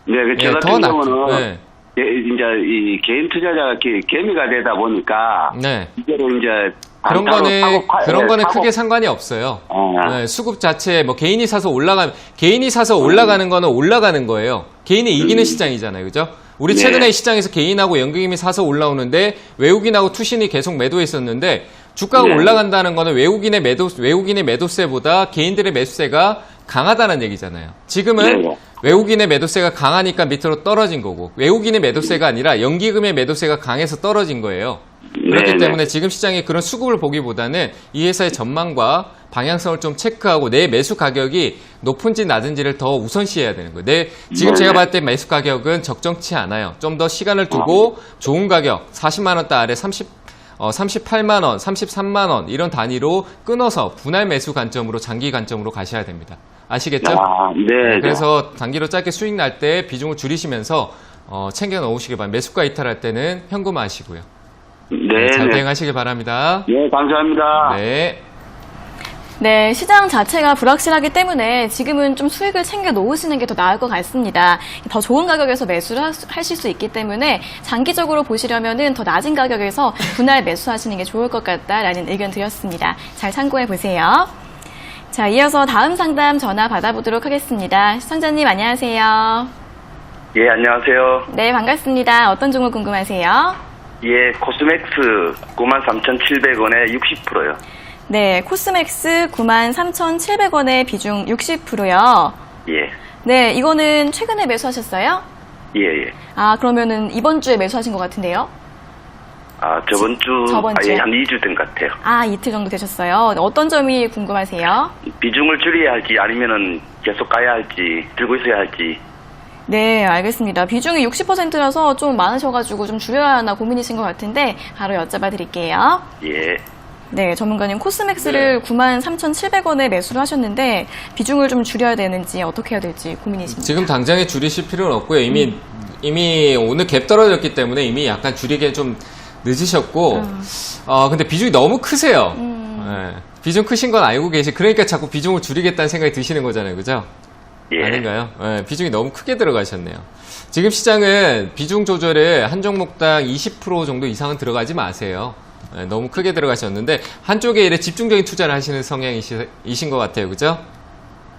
네, 저 네, 같은 더 경우는 네. 이제 이 개인 투자자가 개미가 되다 보니까 네. 이거를 이제 그런 거는 크게 상관이 없어요. 네, 수급 자체 뭐 개인이 사서 올라가는 거는 올라가는 거예요. 개인이 이기는 시장이잖아요. 그죠? 우리 최근에 시장에서 개인하고 연기금이 사서 올라오는데 외국인하고 투신이 계속 매도했었는데 주가가 올라간다는 거는 외국인의 매도세보다 개인들의 매수세가 강하다는 얘기잖아요. 지금은 외국인의 매도세가 강하니까 밑으로 떨어진 거고 외국인의 매도세가 아니라 연기금의 매도세가 강해서 떨어진 거예요. 그렇기 때문에 지금 시장에 그런 수급을 보기보다는 이 회사의 전망과 방향성을 좀 체크하고 내 매수 가격이 높은지 낮은지를 더 우선시해야 되는 거예요. 지금 제가 봤을 때 매수 가격은 적정치 않아요. 좀 더 시간을 두고 좋은 가격 40만 원대 아래 38만 원, 33만 원 이런 단위로 끊어서 분할 매수 관점으로 장기 관점으로 가셔야 됩니다. 아시겠죠? 네. 그래서 단기로 짧게 수익 날 때 비중을 줄이시면서 챙겨 넣으시길 바랍니다. 매수가 이탈할 때는 현금화하시고요. 네, 잘 대응하시길 바랍니다. 네, 감사합니다. 네. 네, 시장 자체가 불확실하기 때문에 지금은 좀 수익을 챙겨 놓으시는 게 더 나을 것 같습니다. 더 좋은 가격에서 매수를 하실 수 있기 때문에 장기적으로 보시려면은 더 낮은 가격에서 분할 매수하시는 게 좋을 것 같다라는 의견 드렸습니다. 잘 참고해 보세요. 자, 이어서 다음 상담 전화 받아보도록 하겠습니다. 시청자님 안녕하세요. 예, 안녕하세요. 네, 반갑습니다. 어떤 종목 궁금하세요? 예, 코스맥스 93,700원에 60%요. 네, 코스맥스 93,700원의 비중 60%요. 예. 네, 이거는 최근에 매수하셨어요? 예, 예. 아, 그러면은 이번 주에 매수하신 것 같은데요? 아, 저번 주에 한 2주 된 것 같아요. 아, 이틀 정도 되셨어요. 어떤 점이 궁금하세요? 비중을 줄여야 할지 아니면은 계속 가야 할지 들고 있어야 할지. 네, 알겠습니다. 비중이 60%라서 좀 많으셔가지고 좀 줄여야 하나 고민이신 것 같은데 바로 여쭤봐 드릴게요. 예. 네, 전문가님 코스맥스를 93,700원에 매수를 하셨는데 비중을 좀 줄여야 되는지 어떻게 해야 될지 고민이십니다. 지금 당장에 줄이실 필요는 없고요. 이미 오늘 갭 떨어졌기 때문에 이미 약간 줄이기에 좀 늦으셨고 근데 비중이 너무 크세요. 네, 비중 크신 건 알고 그러니까 자꾸 비중을 줄이겠다는 생각이 드시는 거잖아요. 그죠? 예. 아닌가요? 네, 비중이 너무 크게 들어가셨네요. 지금 시장은 비중 조절을 한 종목당 20% 정도 이상은 들어가지 마세요. 네, 너무 크게 들어가셨는데 한쪽에 이래 집중적인 투자를 하시는 성향이신 것 같아요. 그죠?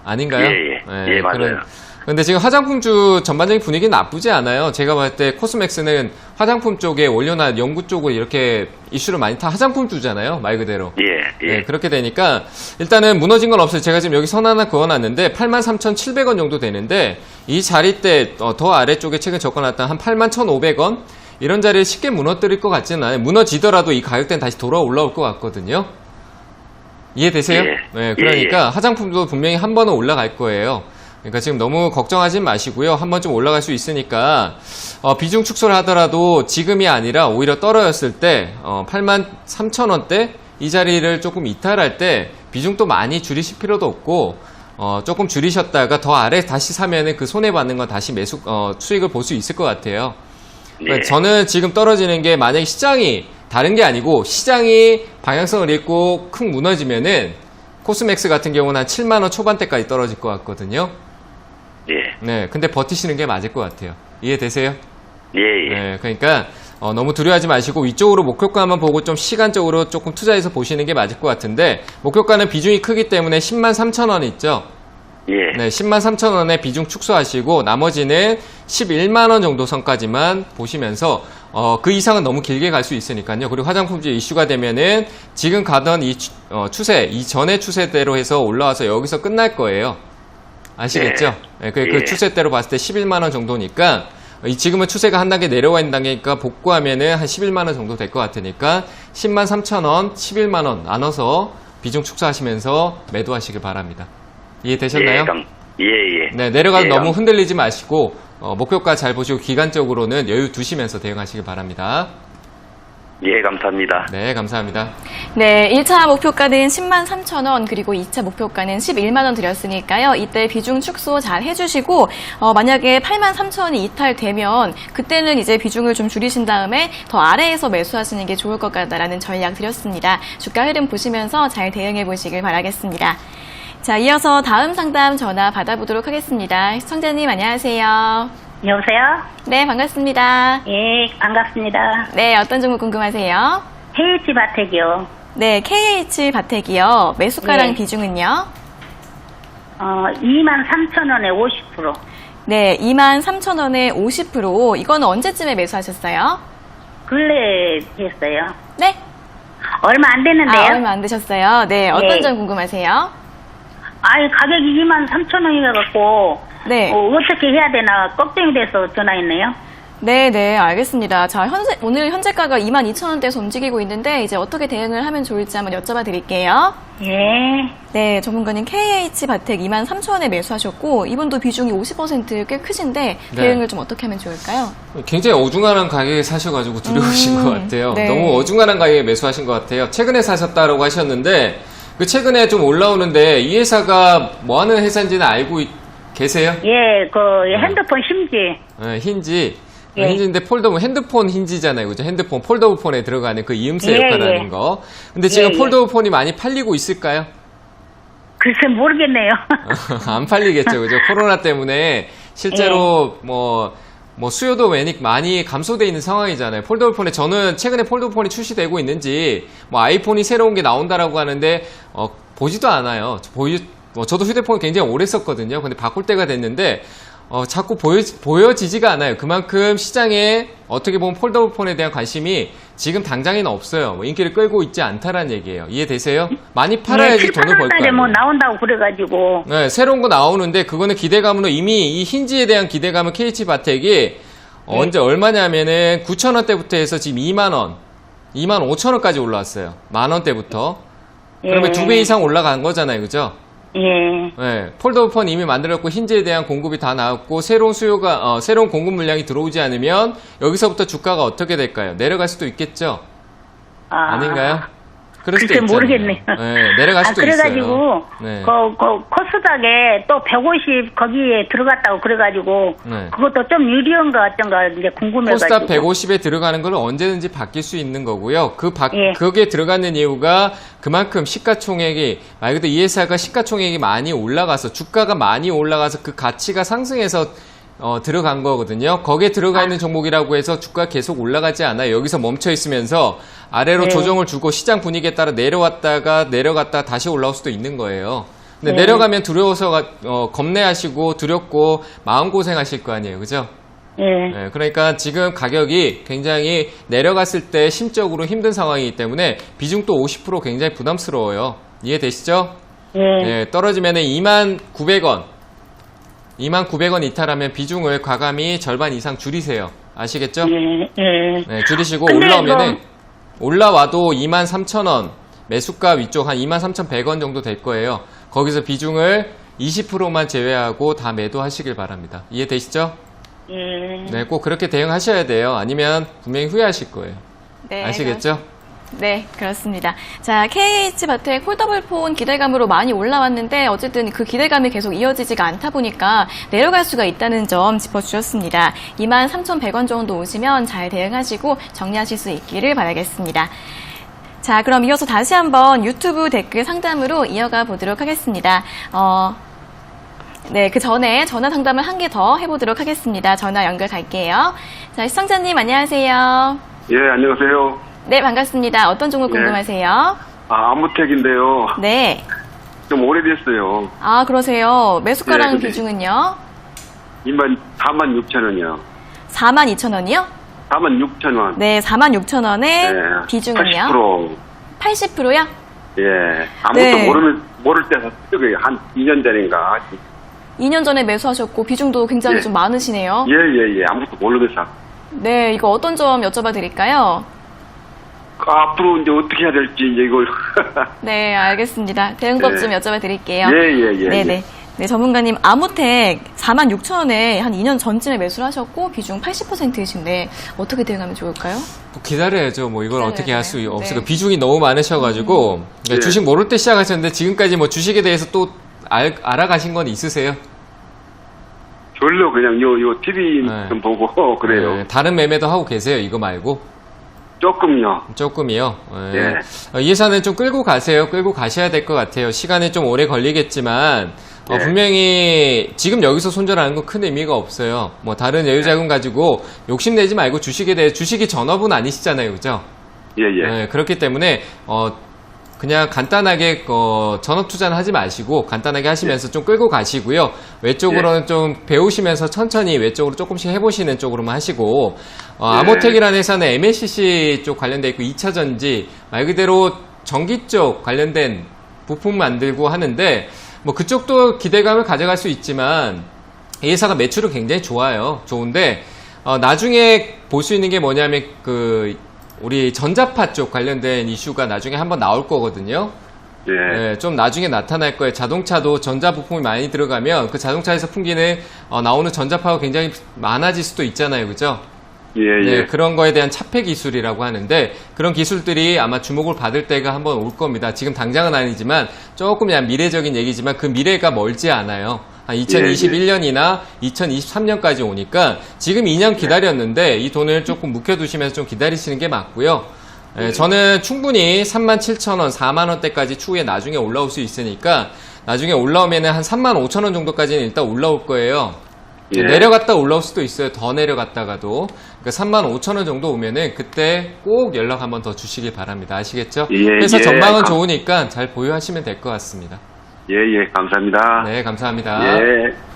아닌가요? 예, 맞아요. 근데 지금 화장품주 전반적인 분위기는 나쁘지 않아요. 제가 봤을 때 코스맥스는 화장품 쪽에 원료나 연구 쪽으로 이렇게 이슈를 많이 타 화장품주잖아요. 말 그대로. 예. 네, 그렇게 되니까 일단은 무너진 건 없어요. 제가 지금 여기 선 하나 그어놨는데 83,700원 정도 되는데 이 자리 때 더 아래쪽에 최근 적어놨던 한 81,500원 이런 자리를 쉽게 무너뜨릴 것 같지는 않아요. 무너지더라도 이 가격대는 다시 돌아 올라올 것 같거든요. 이해되세요? 예. 네, 그러니까 화장품도 분명히 한 번은 올라갈 거예요. 그러니까 지금 너무 걱정하지 마시고요. 한번 좀 올라갈 수 있으니까 비중 축소를 하더라도 지금이 아니라 오히려 떨어졌을 때 83,000원대 이 자리를 조금 이탈할 때 비중도 많이 줄이실 필요도 없고 조금 줄이셨다가 더 아래 다시 사면은 그 손해받는 건 다시 매수 수익을 볼 수 있을 것 같아요. 네. 저는 지금 떨어지는 게 만약에 시장이 다른 게 아니고 시장이 방향성을 잃고 큰 무너지면은 코스맥스 같은 경우는 한 7만원 초반대까지 떨어질 것 같거든요. 예. 네, 근데 버티시는 게 맞을 것 같아요. 이해되세요? 예, 예. 네, 그러니까 너무 두려워하지 마시고 위쪽으로 목표가만 보고 좀 시간적으로 조금 투자해서 보시는 게 맞을 것 같은데 목표가는 비중이 크기 때문에 103,000원 있죠? 예. 네, 103,000원에 비중 축소하시고 나머지는 11만원 정도 선까지만 보시면서 그 이상은 너무 길게 갈 수 있으니까요. 그리고 화장품질 이슈가 되면은 지금 가던 이 추세, 이전의 추세대로 해서 올라와서 여기서 끝날 거예요. 아시겠죠? 네, 그 예. 추세대로 봤을 때 11만원 정도니까 지금은 추세가 한 단계 내려와 있는 단계니까 복구하면은 한 11만원 정도 될 것 같으니까 103,000원, 11만원 나눠서 비중 축소하시면서 매도하시길 바랍니다. 이해되셨나요? 예. 네, 내려가서 예, 너무 흔들리지 마시고 목표가 잘 보시고 기간적으로는 여유 두시면서 대응하시길 바랍니다. 예, 감사합니다. 네, 감사합니다. 네, 1차 목표가는 103,000원 그리고 2차 목표가는 11만원 드렸으니까요. 이때 비중 축소 잘 해주시고 만약에 83,000원이 이탈되면 그때는 이제 비중을 좀 줄이신 다음에 더 아래에서 매수하시는 게 좋을 것 같다라는 전략 드렸습니다. 주가 흐름 보시면서 잘 대응해 보시길 바라겠습니다. 자, 이어서 다음 상담 전화 받아보도록 하겠습니다. 시청자님 안녕하세요. 여보세요? 네, 반갑습니다. 예, 반갑습니다. 네, 어떤 종목 궁금하세요? KH 바텍이요. 네, KH 바텍이요. 매수가랑 네. 비중은요? 23,000원에 50%. 네, 23,000원에 50%. 이거는 언제쯤에 매수하셨어요? 근래 했어요. 네? 얼마 안 됐는데요? 얼마 안 되셨어요. 네, 어떤 네. 점 궁금하세요? 아니, 가격이 23,000원이라갖고, 네. 어떻게 해야 되나, 걱정이 돼서 전화했네요. 네, 알겠습니다. 자, 오늘 현재가가 22,000원대에서 움직이고 있는데, 이제 어떻게 대응을 하면 좋을지 한번 여쭤봐 드릴게요. 예. 네, 전문가님 KH 바텍 23,000원에 매수하셨고, 이분도 비중이 50% 꽤 크신데, 대응을 좀 어떻게 하면 좋을까요? 굉장히 어중간한 가격에 사셔가지고 두려우신 것 같아요. 네. 너무 어중간한 가격에 매수하신 것 같아요. 최근에 사셨다라고 하셨는데 그 최근에 좀 올라오는데 이 회사가 뭐 하는 회사인지는 알고 계세요? 예, 핸드폰 힌지. 네, 힌지. 예. 힌지인데 폴더블, 핸드폰 힌지잖아요. 그죠? 핸드폰, 폴더블 폰에 들어가는 그 이음새 예, 역할을 예. 하는 거. 근데 지금 예. 폴더블 폰이 많이 팔리고 있을까요? 글쎄 모르겠네요. 안 팔리겠죠. 그죠? 코로나 때문에 실제로 뭐 수요도 많이 감소되어 있는 상황이잖아요. 폴더블 폰에 저는 최근에 폴더블 폰이 출시되고 있는지 뭐 아이폰이 새로운 게 나온다라고 하는데 보지도 않아요. 저도 휴대폰 굉장히 오래 썼거든요. 근데 바꿀 때가 됐는데 자꾸 보여지지가 않아요. 그만큼 시장에 어떻게 보면 폴더블 폰에 대한 관심이 지금 당장에는 없어요. 인기를 끌고 있지 않다라는 얘기예요. 이해되세요? 많이 팔아야지 돈을 벌 거 아니에요. 뭐 나온다고 그래가지고. 네, 새로운 거 나오는데 그거는 기대감으로 이미 이 힌지에 대한 기대감은 KH 바텍이 언제 얼마냐면은 9,000원대부터 해서 지금 2만원, 25,000원까지 올라왔어요. 만원대부터. 그러면 2배 이상 올라간 거잖아요. 그죠? 예. 네, 폴더블 폰 이미 만들었고 힌지에 대한 공급이 다 나왔고 새로운 새로운 공급 물량이 들어오지 않으면 여기서부터 주가가 어떻게 될까요? 내려갈 수도 있겠죠? 아닌가요? 그럴 수도 글쎄 있잖아요. 모르겠네요. 네, 내려갈 수도 그래가지고 있어요. 네. 코스닥에 또 150 거기에 들어갔다고 그래가지고 네. 그것도 좀 유리한 거 어쩐가 이제 궁금해가지고. 코스닥 150에 들어가는 걸 언제든지 바뀔 수 있는 거고요. 예. 거기에 들어가는 이유가 그만큼 시가총액이 말 그대로 이 회사가 시가총액이 많이 올라가서 주가가 많이 올라가서 그 가치가 상승해서 들어간 거거든요. 거기에 들어가 있는 종목이라고 해서 주가가 계속 올라가지 않아요. 여기서 멈춰 있으면서 아래로 네. 조정을 주고 시장 분위기에 따라 내려갔다가 다시 올라올 수도 있는 거예요. 근데 네. 내려가면 두려워서 겁내하시고 두렵고 마음고생하실 거 아니에요. 그죠? 예. 네, 그러니까 지금 가격이 굉장히 내려갔을 때 심적으로 힘든 상황이기 때문에 비중도 50% 굉장히 부담스러워요. 이해되시죠? 예. 네, 떨어지면 29,000원. 29,000원 이탈하면 비중을 과감히 절반 이상 줄이세요. 아시겠죠? 예. 네, 줄이시고 근데 올라오면은 올라와도 23,000원 매수가 위쪽 한 23,100원 정도 될 거예요. 거기서 비중을 20%만 제외하고 다 매도하시길 바랍니다. 이해되시죠? 예. 네, 꼭 그렇게 대응하셔야 돼요. 아니면 분명히 후회하실 거예요. 네, 아시겠죠? 네, 그렇습니다. 자, KH바텍 폴더블폰 기대감으로 많이 올라왔는데 어쨌든 그 기대감이 계속 이어지지가 않다 보니까 내려갈 수가 있다는 점 짚어주셨습니다. 23,100원 정도 오시면 잘 대응하시고 정리하실 수 있기를 바라겠습니다. 자, 그럼 이어서 다시 한번 유튜브 댓글 상담으로 이어가 보도록 하겠습니다. 네, 그 전에 전화 상담을 한 개 더 해보도록 하겠습니다. 전화 연결 갈게요. 자, 시청자님 안녕하세요. 예, 안녕하세요. 네, 반갑습니다. 어떤 종목 예. 궁금하세요? 아무텍인데요. 네. 좀 오래됐어요. 아, 그러세요. 매수가랑 네, 근데- 비중은요? 46,000원이요. 42,000원이요? 46,000원. 네, 46,000원에 네. 비중은요? 80%. 80%요? 예. 아무것도 네. 모를 때 샀어요. 한 2년 전인가. 2년 전에 매수하셨고 비중도 굉장히 예. 좀 많으시네요. 예. 아무것도 모르고 샀. 네, 이거 어떤 점 여쭤봐 드릴까요? 앞으로 이제 어떻게 해야 될지, 이제 이걸. 네, 알겠습니다. 대응법 네. 좀 여쭤봐 드릴게요. 예. 네네. 네, 전문가님, 아무텍 46,000원에 한 2년 전쯤에 매수를 하셨고, 비중 80%이신데, 어떻게 대응하면 좋을까요? 뭐 기다려야죠. 뭐 이걸 어떻게 할 수 네. 없어요. 비중이 너무 많으셔가지고 그러니까 예. 주식 모를 때 시작하셨는데 지금까지 뭐 주식에 대해서 또 알아가신 건 있으세요? 별로 그냥 요 TV 네. 좀 보고, 그래요. 네, 다른 매매도 하고 계세요. 이거 말고 조금요. 조금이요. 네. 예. 이 회사는 좀 끌고 가세요. 끌고 가셔야 될 것 같아요. 시간이 좀 오래 걸리겠지만 예. 분명히 지금 여기서 손절하는 건 큰 의미가 없어요. 뭐 다른 여유자금 가지고 욕심내지 말고 주식이 전업은 아니시잖아요, 그죠? 예. 네, 그렇기 때문에 그냥 간단하게 전업 투자는 하지 마시고 간단하게 하시면서 좀 끌고 가시고요. 외쪽으로는 좀 배우시면서 천천히 외쪽으로 조금씩 해보시는 쪽으로만 하시고 아모텍이라는 회사는 MLCC 쪽 관련돼 있고 2차전지 말 그대로 전기 쪽 관련된 부품 만들고 하는데 뭐 그쪽도 기대감을 가져갈 수 있지만 이 회사가 매출은 굉장히 좋은데 나중에 볼 수 있는 게 뭐냐면 우리 전자파 쪽 관련된 이슈가 나중에 한번 나올 거거든요. 예. 네, 좀 나중에 나타날 거예요. 자동차도 전자 부품이 많이 들어가면 그 자동차에서 풍기는 나오는 전자파가 굉장히 많아질 수도 있잖아요, 그죠? 예. 네, 그런 거에 대한 차폐 기술이라고 하는데 그런 기술들이 아마 주목을 받을 때가 한번 올 겁니다. 지금 당장은 아니지만 조금 그냥 미래적인 얘기지만 그 미래가 멀지 않아요. 한 2021년이나 2023년까지 오니까 지금 2년 기다렸는데 이 돈을 조금 묵혀두시면서 좀 기다리시는 게 맞고요. 저는 충분히 37,000원, 4만원대까지 추후에 나중에 올라올 수 있으니까 나중에 올라오면 한 35,000원 정도까지는 일단 올라올 거예요. 예. 내려갔다 올라올 수도 있어요. 더 내려갔다가도. 그러니까 35,000원 정도 오면은 그때 꼭 연락 한번 더 주시길 바랍니다. 아시겠죠? 예, 그래서 예. 전망은 좋으니까 잘 보유하시면 될 것 같습니다. 예. 감사합니다. 네, 감사합니다. 예.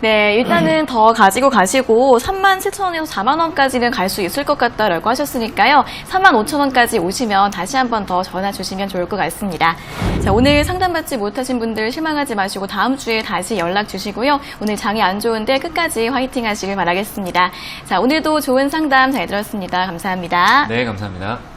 네, 일단은 더 가지고 가시고 37,000원에서 4만원까지는 갈 수 있을 것 같다라고 하셨으니까요. 35,000원까지 오시면 다시 한번 더 전화 주시면 좋을 것 같습니다. 자, 오늘 상담받지 못하신 분들 실망하지 마시고 다음 주에 다시 연락 주시고요. 오늘 장이 안 좋은데 끝까지 화이팅 하시길 바라겠습니다. 자, 오늘도 좋은 상담 잘 들었습니다. 감사합니다. 네, 감사합니다.